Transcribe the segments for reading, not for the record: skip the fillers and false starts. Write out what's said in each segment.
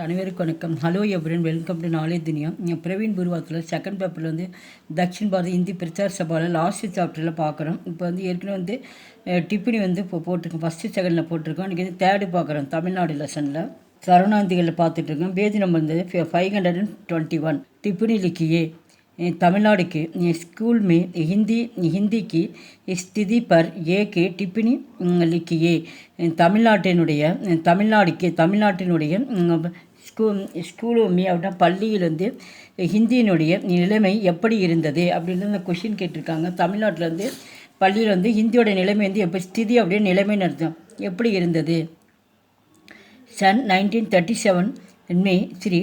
அனைவருக்கும் வணக்கம். Hello everyone, welcome to knowledge Duniya. Praveen குருவாத்தில் செகண்ட் பேப்பரில் தக்ஷின் பாரத் இந்தி பிரச்சார சபாவில் லாஸ்ட் சாப்டரில் பார்க்குறோம். இப்போ ஏற்கனவே டிப்பினி இப்போ போட்டிருக்கோம். ஃபஸ்ட்டு செகண்டில் போட்டிருக்கோம். இன்றைக்கி தேர்டு பார்க்குறோம். தமிழ்நாடு லெசனில் சரவணாந்திகளில் பார்த்துட்ருக்கோம். Page number 521. टिप्पणी लिखिए तमिलनाडु के स्कूल में हिंदी की स्थिति पर एक टिप्पणी लिखिए. தமிழ்நாட்டினுடைய ஸ்கூலுமே அப்படின்னா பள்ளியில் ஹிந்தியினுடைய நிலைமை எப்படி இருந்தது அப்படின்னு அந்த கொஷின் கேட்டிருக்காங்க. தமிழ்நாட்டில் பள்ளியில் ஹிந்தியோட நிலைமை எப்போ ஸ்திதி அப்படியே நிலைமைன்னு அர்த்தம் எப்படி இருந்தது. सन 1937 में श्री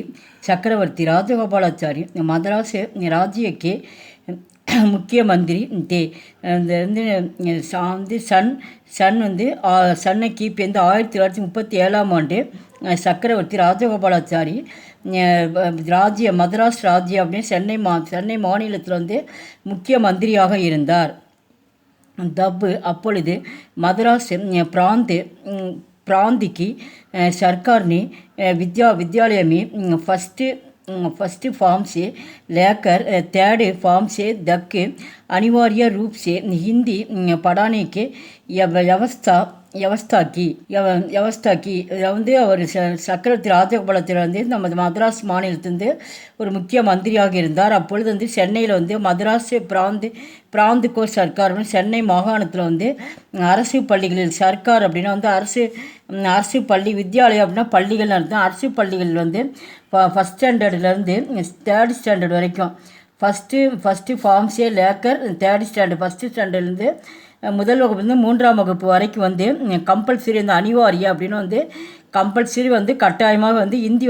चक्रवर्ती राजगोपालाचारी मद्रास राज्य के मुख्यमंत्री थे. சன் கிபி 1937 சக்கரவர்த்தி ராஜகோபாலாச்சாரி மദ്രാஸ் ராஜ்ய அப்படின்னு சென்னை மாநிலத்தில் முக்கிய மந்திரியாக இருந்தார். தப்பு அப்பொழுது मद्रास प्रांत की सरकार ने विद्यालय में फर्स्ट फॉर्म से लेकर थर्ड फॉर्म से तक अनिवार्य रूप से हिंदी पढ़ाने के व्यवस्था की அவர் சக்கரவர்த்தி ராஜகோபாலாச்சாரி நம்ம மദ്രാஸ் மாநிலத்திலிருந்து ஒரு முக்கிய மந்திரியாக இருந்தார். அப்பொழுது சென்னையில் மദ്രാஸ் பிராந்த் கோ சர்க்கார் சென்னை மாகாணத்தில் அரசு பள்ளிகளில் சர்க்கார் அப்படின்னா அரசு பள்ளி வித்யாலயம் அப்படின்னா பள்ளிகள் அர்த்தம். அரசு பள்ளிகள் ஃபஸ்ட் ஸ்டாண்டர்ட்லேருந்து தேர்ட் ஸ்டாண்டர்ட் வரைக்கும் ஃபஸ்ட்டு ஃபார்ம்ஸே லேக்கர் தேர்ட் ஸ்டாண்டர்ட் ஃபஸ்ட்டு ஸ்டாண்டர்ட்லேருந்து முதல் வகுப்பு மூன்றாம் வகுப்பு வரைக்கும் கம்பல்சரி அனிவாரிய அப்படின்னு கம்பல்சரி கட்டாயமாக ஹிந்தி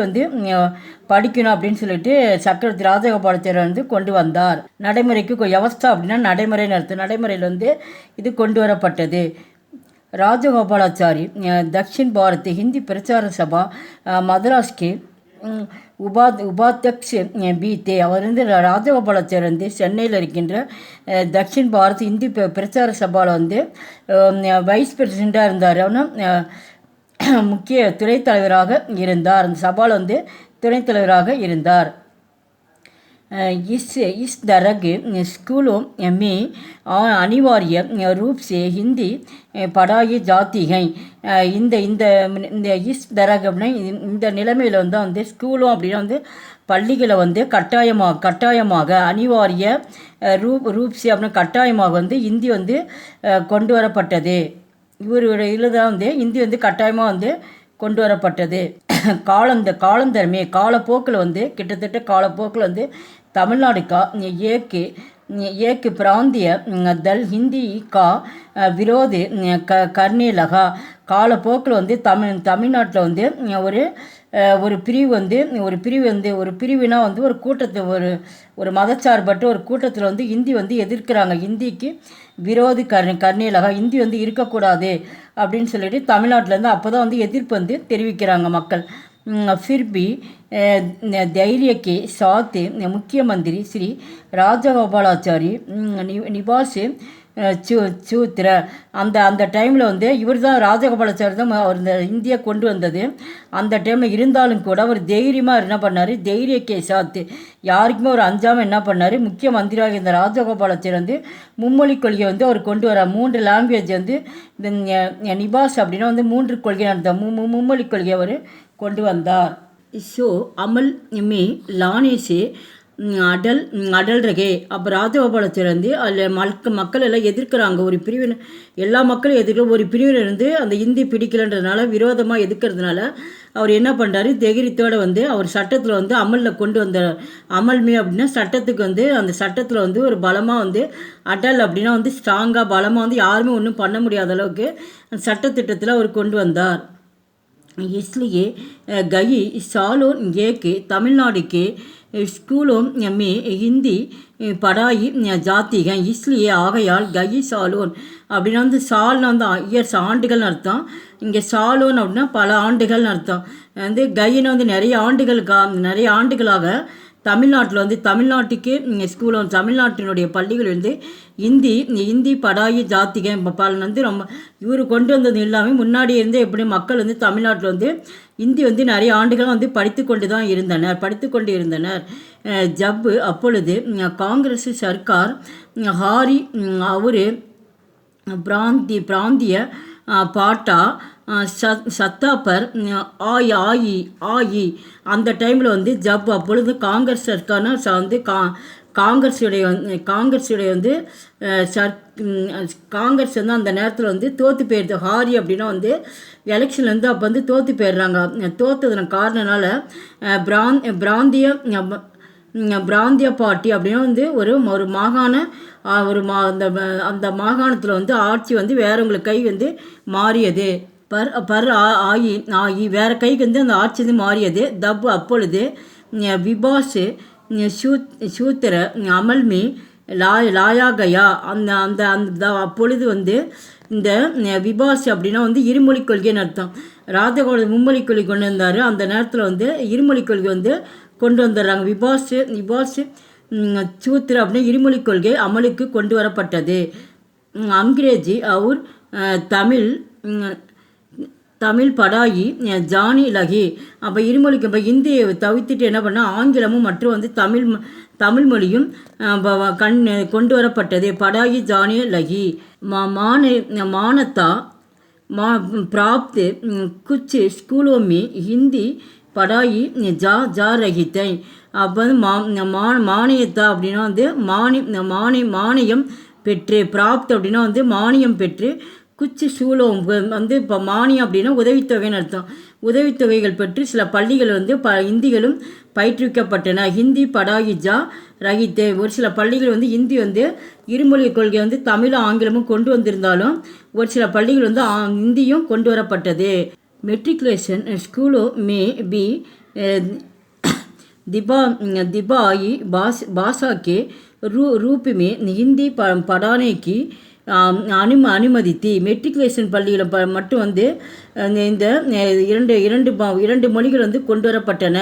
படிக்கணும் அப்படின்னு சொல்லிட்டு சக்கரவர்த்தி ராஜகோபாலாச்சாரி கொண்டு வந்தார். நடைமுறைக்கு வியவஸ்தா அப்படின்னா நடைமுறைன்னு அர்த்தம். நடைமுறையில் இது கொண்டு வரப்பட்டது. ராஜகோபாலாச்சாரி दक्षिण भारत हिंदी प्रचार सभा मद्रास के उपाध्यक्ष भी थे. அவர் ராஜகோபாலாச்சாரி சென்னையில் இருக்கின்ற தக்ஷின் பாரத் இந்தி பிரச்சார சபாவில் வைஸ் பிரசிடெண்ட்டாக இருந்தார். முக்கிய துணைத் தலைவராக இருந்தார். அந்த சபாவில் துணைத் தலைவராக இருந்தார். इस तरह स्कूलों में अनिवार्य रूप से हिंदी पढ़ाई जाती है. இந்த इस तरह அப்படின்னா இந்த நிலைமையில் ஸ்கூலும் அப்படின்னா பள்ளிகளை கட்டாயமாக அனிவாரிய ரூப்ஸி அப்படின்னு கட்டாயமாக ஹிந்தி கொண்டு வரப்பட்டது. இவருடைய இதில் தான் ஹிந்தி கட்டாயமாக கொண்டு வரப்பட்டது. காலந்தரமே காலப்போக்கில் கிட்டத்தட்ட காலப்போக்கில் தமிழ்நாடு கா एक प्रांतीय दल हिंदी का विरोध करने लगा. காலப்போக்கில் தமிழ்நாட்டில் ஒரு பிரிவினா ஒரு கூட்டத்தை ஒரு மதச்சார்பற்ற ஒரு கூட்டத்தில் ஹிந்தி எதிர்க்கிறாங்க. ஹிந்திக்கு விரோதி கர்ணியலகா ஹிந்தி இருக்கக்கூடாது அப்படின்னு சொல்லிட்டு தமிழ்நாட்டிலேருந்து அப்போ தான் எதிர்ப்பு தெரிவிக்கிறாங்க மக்கள். फिर भी धैर्य के साथ मुख्यमंत्री श्री राजगोपालाचारी निवास சூத்திர அந்த டைமில் இவர் தான் ராஜகோபாலாச்சாரி தான் அவர் இந்த இந்தியா கொண்டு வந்தது. அந்த டைமில் இருந்தாலும் கூட அவர் தைரியமாக என்ன பண்ணார், தைரிய கேசாத்து யாருக்குமே ஒரு அஞ்சாமல் என்ன பண்ணார், முக்கிய மந்திரியாக இந்த ராஜகோபாலாச்சாரி மும்மொழி கொள்கையை அவர் கொண்டு வர 3 லாங்குவேஜ் இந்த நிபாஸ் அப்படின்னா 3 கொள்கை நடந்த மும்மொழி கொள்கையை அவர் கொண்டு வந்தார். ஸோ அமல் மே லானே சே அடல் ரகே. அப்போ ராஜகோபாலாச்சாரி அதில் மக்கள் எல்லாம் எதிர்க்கிறாங்க. ஒரு பிரிவினை எல்லா மக்களும் எதிர்க்க ஒரு பிரிவினர் அந்த ஹிந்தி பிடிக்கலன்றதுனால விரோதமாக எதிர்க்கிறதுனால அவர் என்ன பண்ணுறாரு, தைரியத்தோடு அவர் சட்டத்தில் அமலில் கொண்டு வந்த அமல்மே அப்படின்னா சட்டத்துக்கு அந்த சட்டத்தில் ஒரு பலமாக அடல் அப்படின்னா ஸ்ட்ராங்காக பலமாக யாருமே ஒன்றும் பண்ண முடியாத அளவுக்கு சட்டத்திட்டத்தில் அவர் கொண்டு வந்தார். इसलिए कई सालों एक तमिलनाडु के स्कूलों में हिंदी पढ़ाई जाती है. इसलिए ஆகையால் கை சாலோன் அப்படின்னா சால்னா இயர்ஸ் ஆண்டுகள்னு அர்த்தம். இங்கே சாலோன் அப்படின்னா பல ஆண்டுகள்னு அர்த்தம். கைன்னு நிறைய ஆண்டுகளாக தமிழ்நாட்டில் தமிழ்நாட்டுக்கு ஸ்கூலில் தமிழ்நாட்டினுடைய பள்ளிகள் ஹிந்தி படாயி ஜாத்திகை பல ரொம்ப இவர் கொண்டு வந்தது எல்லாமே முன்னாடி இருந்தே எப்படி மக்கள் தமிழ்நாட்டில் இந்தி வந்து நிறைய ஆண்டுகள் வந்து படித்து கொண்டு இருந்தனர். ஜப் அப்பொழுது காங்கிரஸ் சர்க்கார் ஹாரி அவரு பிராந்திய பாட்டா சத்தாப்பர் ஆயி அந்த டைமில் வந்து ஜப் அப்பொழுது காங்கிரஸ் சர்க்கார்னா வந்து காங்கிரஸுடைய வந்து காங்கிரஸ் வந்து அந்த நேரத்தில் வந்து தோற்று போயிடுது. ஹாரி அப்படின்னா வந்து எலெக்ஷனில் வந்து அப்போ வந்து தோற்று போயிடுறாங்க. தோற்றதுன காரணனால பிராந்திய பார்ட்டி அப்படின்னா வந்து ஒரு மாகாண அந்த மாகாணத்தில் வந்து ஆட்சி வந்து வேறவங்களுக்கு கை வந்து மாறியது. ஆயி வேறு கைக்கு வந்து அந்த ஆட்சி வந்து மாறியது. தப் அப்பொழுது விபாசு சூத்திர அமல்மி லாயாகயா அந்த அப்பொழுது வந்து இந்த விபாஸ் அப்படின்னா வந்து இருமொழி கொள்கைன்னு அர்த்தம். ராஜகோபால் மும்மொழி கொள்கை கொண்டு வந்தார். அந்த நேரத்தில் வந்து இருமொழி கொள்கை வந்து கொண்டு வந்துடுறாங்க. விபாஸ் சூத்திர அப்படின்னா இருமொழி கொள்கை அமலுக்கு கொண்டு வரப்பட்டது. அங்கிரேஜி அவர் தமிழ் படாயி ஜானி லகி. அப்போ இருமொழிக்கு இப்போ இந்தியை தவிர்த்துட்டு என்ன பண்ணால் ஆங்கிலமும் மற்றும் வந்து தமிழ் மொழியும் கொண்டு வரப்பட்டது. படாயி ஜானி லகி மானத்தா பிராப்து குச் ஸ்கூலோமி ஹிந்தி படாயி ஜா ரகித்தை. அப்போ வந்து மானியத்தா அப்படின்னா வந்து மானியம் பெற்று, பிராப்த் அப்படின்னா வந்து மானியம் பெற்று, குச்சி சூலம் வந்து இப்போ மானியம் அப்படின்னா உதவித்தொகைன்னு அர்த்தம். உதவித்தொகைகள் பெற்று சில பள்ளிகள் வந்து இந்திகளும் பயிற்றுவிக்கப்பட்டன. ஹிந்தி படாயி ஜா ரகித்தே. ஒரு சில பள்ளிகள் வந்து இந்தி வந்து இருமொழி கொள்கை வந்து தமிழும் ஆங்கிலமும் கொண்டு வந்திருந்தாலும் ஒரு சில பள்ளிகள் வந்து இந்தியும் கொண்டு வரப்பட்டது. மெட்ரிகுலேஷன் ஸ்கூலோ மே பி दिबाई भाषा के रूप में हिंदी पढ़ाने की அனுமதித்தி. மெட்ரிகுலேஷன் பள்ளியில் மட்டும் வந்து இந்த இரண்டு மொழிகள் வந்து கொண்டு வரப்பட்டன.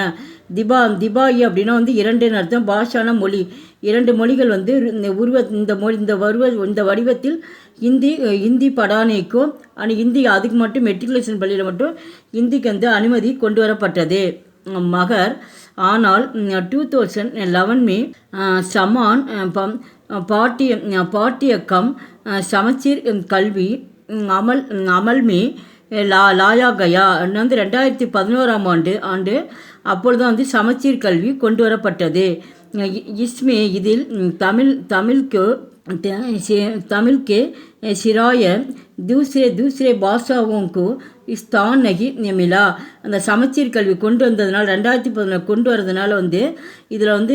திபாயி அப்படின்னா வந்து இரண்டுன்னு அர்த்தம். பாஷான மொழி, இரண்டு மொழிகள் வந்து இந்த வடிவத்தில் ஹிந்தி படானேக்கும் ஹிந்தி அதுக்கு மட்டும் மெட்ரிகுலேஷன் பள்ளியில் மட்டும் ஹிந்திக்கு வந்து அனுமதி கொண்டு வரப்பட்டது. மகர் ஆனால் 2011 में समान पाठ्यक्रम சமச்சீர் கல்வி அமல் மே லாயா கயா வந்து 2011 ஆண்டு அப்பொழுது வந்து சமச்சீர் கல்வி கொண்டு வரப்பட்டது. இஸ்மே இதில் तमिल के सिराय दूसरे भाषाओं को स्थान नहीं मिला. அந்த சமச்சீர் கல்வி கொண்டு வந்ததுனால 2011 கொண்டு வரதுனால வந்து இதில் வந்து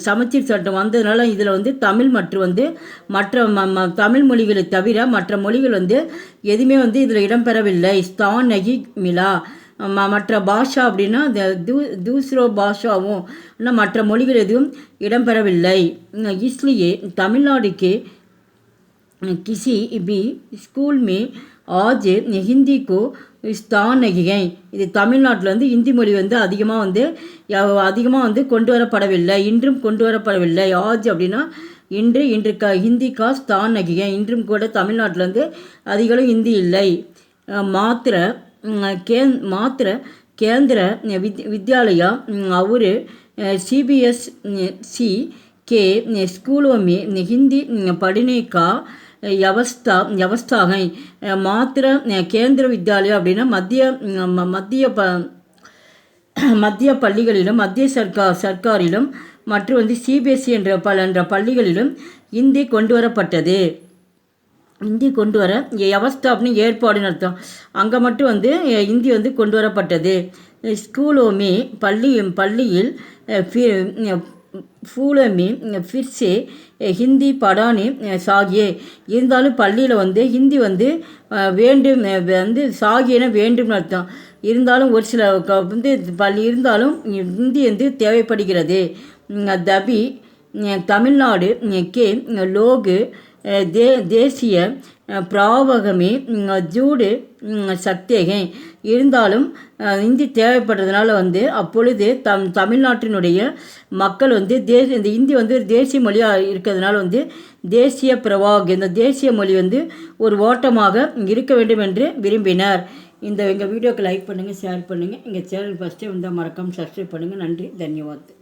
சமச்சீர் சட்டம் வந்ததுனால இதில் வந்து தமிழ் மற்றும் வந்து மற்ற தமிழ் மொழிகளை தவிர மற்ற மொழிகள் வந்து எதுவுமே வந்து இதில் இடம்பெறவில்லை. ஸ்தான் நகி மிலா. மற்ற பாஷா அப்படின்னா தூசரோ பாஷாவும் மற்ற மொழிகள் எதுவும் இடம்பெறவில்லை. इसलिए तमिलनाडु के किसी भी स्कूल में आज हिंदी को स्थान नहीं है. இது தமிழ்நாட்டில் வந்து இந்தி மொழி வந்து அதிகமாக வந்து கொண்டு வரப்படவில்லை, இன்றும் கொண்டு வரப்படவில்லை. ஆஜ் அப்படின்னா இன்று ஹிந்தி கா ஸ்தான் நகி है. இன்றும் கூட தமிழ்நாட்டில் வந்து அதிகளும் ஹிந்தி இல்லை. மாத்திர केंद्र विद्यालय और CBSE के स्कूलों में हिंदी पढ़ने का व्यवस्था है. मात्र केंद्र विद्यालय அப்படின்னா மத்திய பள்ளிகளிலும் மத்திய சர்க்காரிலும் மற்றும் வந்து CBSE என்ற பள்ளிகளிலும் ஹிந்தி கொண்டு வரப்பட்டது. ஹிந்தி கொண்டு வர வியவஸ்தா அப்படின்னு ஏற்பாடுன்னு அர்த்தம். அங்கே மட்டும் வந்து ஹிந்தி வந்து கொண்டு வரப்பட்டது. ஸ்கூலோமே பள்ளியில் ஃபூலமே ஃபிர்சே ஹிந்தி படானே சாகியே. இருந்தாலும் பள்ளியில் வந்து ஹிந்தி வந்து வேண்டும் வந்து சாகியன வேண்டும்னு அர்த்தம். இருந்தாலும் ஒரு சில வந்து பள்ளி இருந்தாலும் ஹிந்தி வந்து தேவைப்படுகிறது. தபி தமிழ்நாடு கே லோகு தேசிய பிராவகமே ஜூடு சக்தேகை. இருந்தாலும் இந்தி தேவைப்படுறதுனால வந்து அப்பொழுது தமிழ்நாட்டினுடைய மக்கள் வந்து இந்த இந்தி வந்து ஒரு தேசிய மொழியாக இருக்கிறதுனால வந்து தேசிய பிரவாக் இந்த தேசிய மொழி வந்து ஒரு ஓட்டமாக இருக்க வேண்டும் என்று விரும்பினார். எங்கள் வீடியோக்கு லைக் பண்ணுங்கள், ஷேர் பண்ணுங்கள். எங்கள் சேனல் ஃபஸ்ட்டே வந்தால் மறக்காமல் சப்ஸ்கிரைப் பண்ணுங்கள். நன்றி, தன்யவாத்.